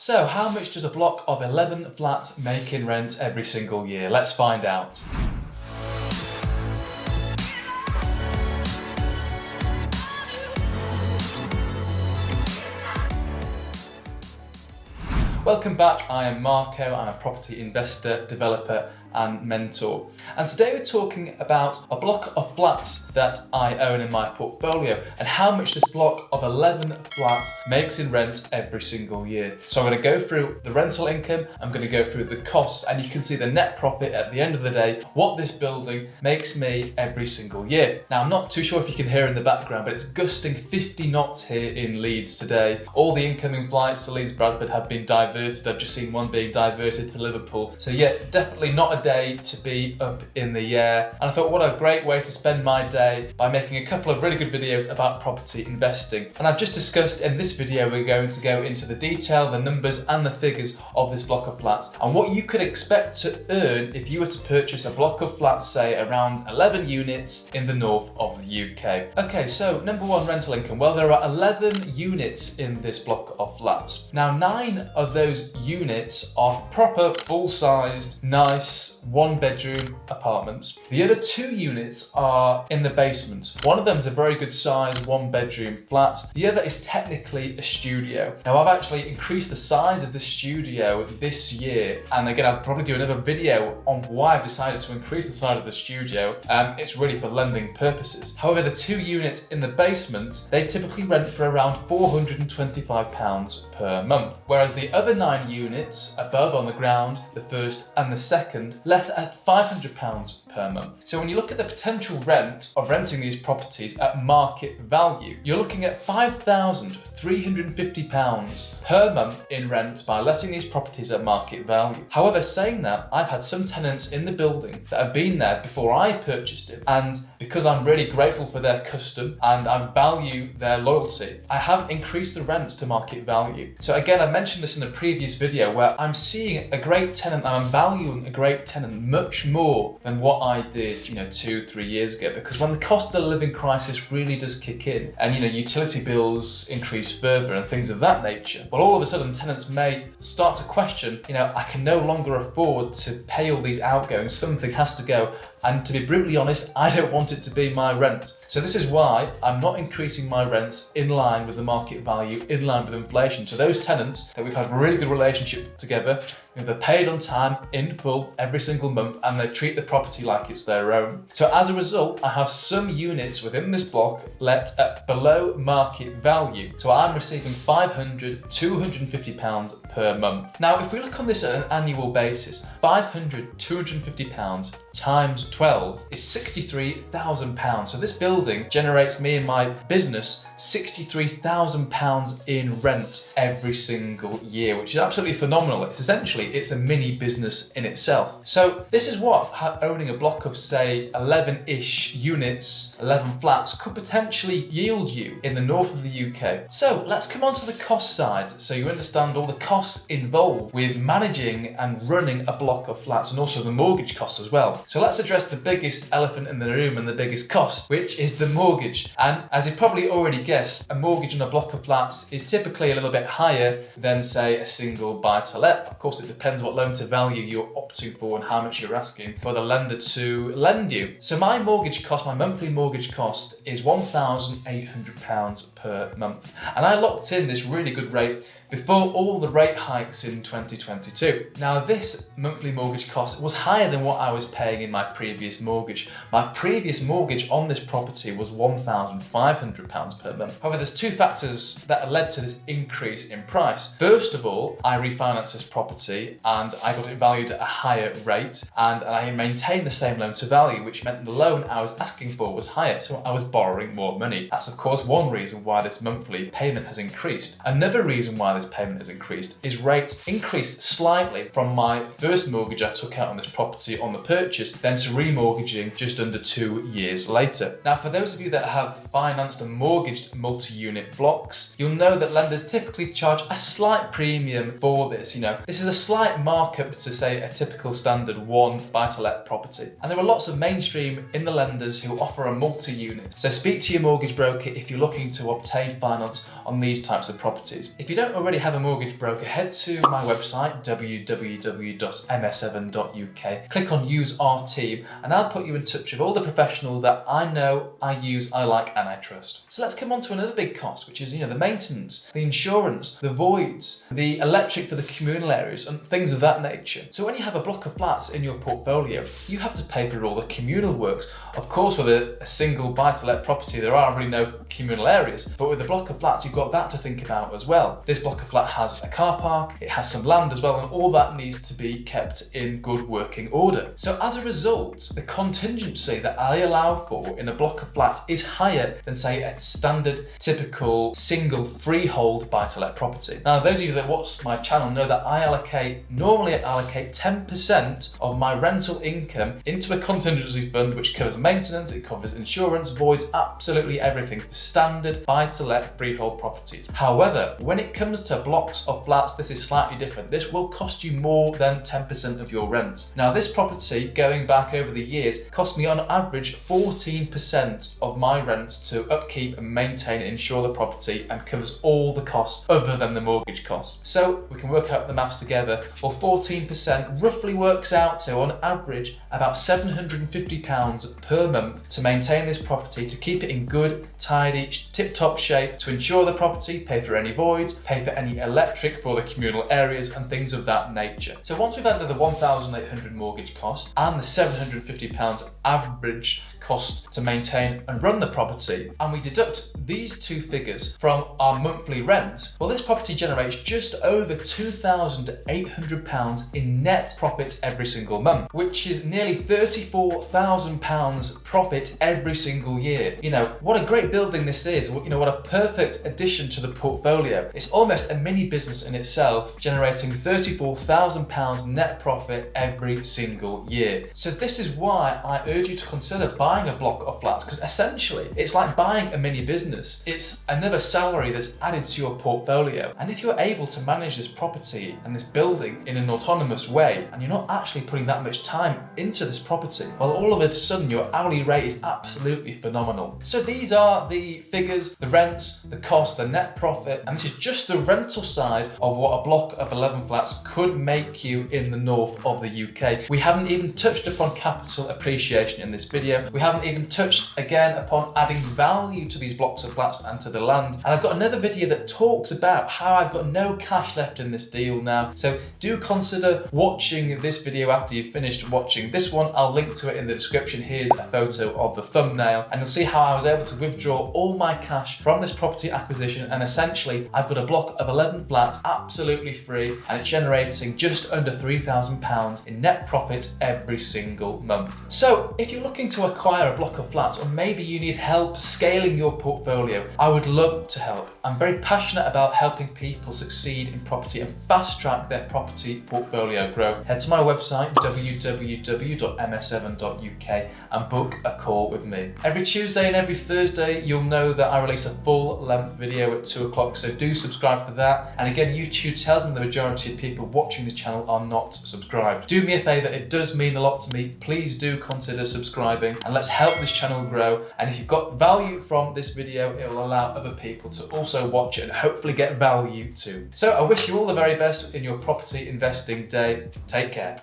So how much does a block of 11 flats make in rent every single year? Let's find out. Welcome back, I am Marco, I'm a property investor, developer and mentor. And today we're talking about a block of flats that I own in my portfolio and how much this block of 11 flats makes in rent every single year. So I'm going to go through the rental income, I'm going to go through the costs, and you can see the net profit at the end of the day, what this building makes me every single year. Now I'm not too sure if you can hear in the background, but it's gusting 50 knots here in Leeds today. All the incoming flights to Leeds Bradford have been diverted. I've just seen one being diverted to Liverpool. So yeah, definitely not a day to be up in the air. And I thought, what a great way to spend my day by making a couple of really good videos about property investing. And I've just discussed in this video, we're going to go into the detail, the numbers and the figures of this block of flats and what you could expect to earn if you were to purchase a block of flats, say around 11 units in the north of the UK. Okay, so number one, rental income. Well, there are 11 units in this block of flats. Now, 9 of those units are proper, full-sized, nice, one-bedroom apartments. The other 2 units are in the basement. One of them is a very good size one-bedroom flat. The other is technically a studio. Now, I've actually increased the size of the studio this year, and again, I'll probably do another video on why I've decided to increase the size of the studio. It's really for lending purposes. However, the 2 units in the basement, they typically rent for around £425 per month, whereas the other 9 units above on the ground, the first and the second, let at £500 per month. So when you look at the potential rent of renting these properties at market value, you're looking at £5,350 per month in rent by letting these properties at market value. However, saying that, I've had some tenants in the building that have been there before I purchased it, and because I'm really grateful for their custom and I value their loyalty, I haven't increased the rents to market value. So again, I mentioned this in a previous video where I'm seeing a great tenant and I'm valuing a great tenant much more than what I did, 2-3 years ago, because when the cost of the living crisis really does kick in and, utility bills increase further and things of that nature, well, all of a sudden tenants may start to question, I can no longer afford to pay all these outgoings, something has to go. And to be brutally honest, I don't want it to be my rent. So this is why I'm not increasing my rents in line with the market value, in line with inflation. So those tenants that we've had a really good relationship together, they're paid on time, in full, every single month, and they treat the property like it's their own. So as a result, I have some units within this block let at below market value. So I'm receiving £500, £250 per month. Now, if we look on this at an annual basis, £500, £250 times 12 is £63,000. So this building generates me and my business £63,000 in rent every single year, which is absolutely phenomenal. It's a mini business in itself. So this is what owning a block of, say, 11-ish units, 11 flats could potentially yield you in the north of the UK. So let's come on to the cost side, so you understand all the costs involved with managing and running a block of flats, and also the mortgage costs as well. So let's address the biggest elephant in the room and the biggest cost, which is the mortgage. And as you probably already guessed, a mortgage on a block of flats is typically a little bit higher than, say, a single buy-to-let. Of course, it depends what loan to value you're opting for and how much you're asking for the lender to lend you. So my mortgage cost, my monthly mortgage cost is £1,800 per month. And I locked in this really good rate before all the rate hikes in 2022. Now, this monthly mortgage cost was higher than what I was paying in my previous mortgage. My previous mortgage on this property was £1,500 per month. However, there's 2 factors that led to this increase in price. First of all, I refinanced this property and I got it valued at a higher rate, and I maintained the same loan to value, which meant the loan I was asking for was higher, so I was borrowing more money. That's of course one reason why this monthly payment has increased. Another reason why this payment has increased is rates increased slightly from my first mortgage I took out on this property on the purchase, then to remortgaging just under 2 years later. Now, for those of you that have financed and mortgaged multi-unit blocks, you'll know that lenders typically charge a slight premium for this. This is a slight markup to, say, a typical standard one buy-to-let property. And there are lots of mainstream in the lenders who offer a multi-unit. So speak to your mortgage broker if you're looking to obtain finance on these types of properties. If you don't already have a mortgage broker, head to my website www.ms7.uk, click on use our team, and I'll put you in touch with all the professionals that I know, I use, I like and I trust. So let's come on to another big cost, which is the maintenance, the insurance, the voids, the electric for the communal areas and things of that nature. So when you have a block of flats in your portfolio, you have to pay for all the communal works. Of course, with a single buy-to-let property, there are really no communal areas, but with a block of flats, you've got that to think about as well. This block of flat has a car park, it has some land as well, and all that needs to be kept in good working order. So as a result, the contingency that I allow for in a block of flats is higher than, say, a standard, typical, single freehold buy-to-let property. Now, those of you that watch my channel know that I normally allocate 10% of my rental income into a contingency fund, which covers maintenance, it covers insurance, voids, absolutely everything for standard buy-to-let freehold properties. However, when it comes to blocks of flats, this is slightly different. This will cost you more than 10% of your rent. Now, this property, going back over the years, cost me on average 14% of my rent to upkeep and maintain and insure the property, and covers all the costs other than the mortgage cost. So we can work out the maths together. Well, 14% roughly works out to, on average, about £750 per month to maintain this property, to keep it in good, tidy, tip-top shape, to insure the property, pay for any voids, pay for any electric for the communal areas and things of that nature. So once we've added the £1,800 mortgage cost and the £750 average cost to maintain and run the property, and we deduct these two figures from our monthly rent, well, this property generates just over £2,800 in net profit every single month, which is nearly £34,000 profit every single year. What a great building this is. What a perfect addition to the portfolio. It's almost a mini business in itself, generating £34,000 net profit every single year. So this is why I urge you to consider buying a block of flats, because essentially it's like buying a mini business. It's another salary that's added to your portfolio. And if you're able to manage this property and this building in an autonomous way, and you're not actually putting that much time into this property, well, all of a sudden your hourly rate is absolutely phenomenal. So these are the figures, the rents, the cost, the net profit, and this is just the rental side of what a block of 11 flats could make you in the north of the UK. We haven't even touched upon capital appreciation in this video. We haven't even touched again upon adding value to these blocks of flats and to the land. And I've got another video that talks about how I've got no cash left in this deal now. So do consider watching this video after you've finished watching this one. I'll link to it in the description. Here's a photo of the thumbnail, and you'll see how I was able to withdraw all my cash from this property acquisition, and essentially I've got a block of 11 flats absolutely free, and it's generating just under £3,000 in net profit every single month. So if you're looking to acquire a block of flats, or maybe you need help scaling your portfolio, I would love to help. I'm very passionate about helping people succeed in property and fast track their property portfolio growth. Head to my website www.ms7.uk and book a call with me. Every Tuesday and every Thursday you'll know that I release a full length video at 2 o'clock, so do subscribe for that. And again, YouTube tells me the majority of people watching this channel are not subscribed. Do me a favour, it does mean a lot to me. Please do consider subscribing, and let's help this channel grow. And if you've got value from this video, it will allow other people to also watch it and hopefully get value too. So I wish you all the very best in your property investing day. Take care.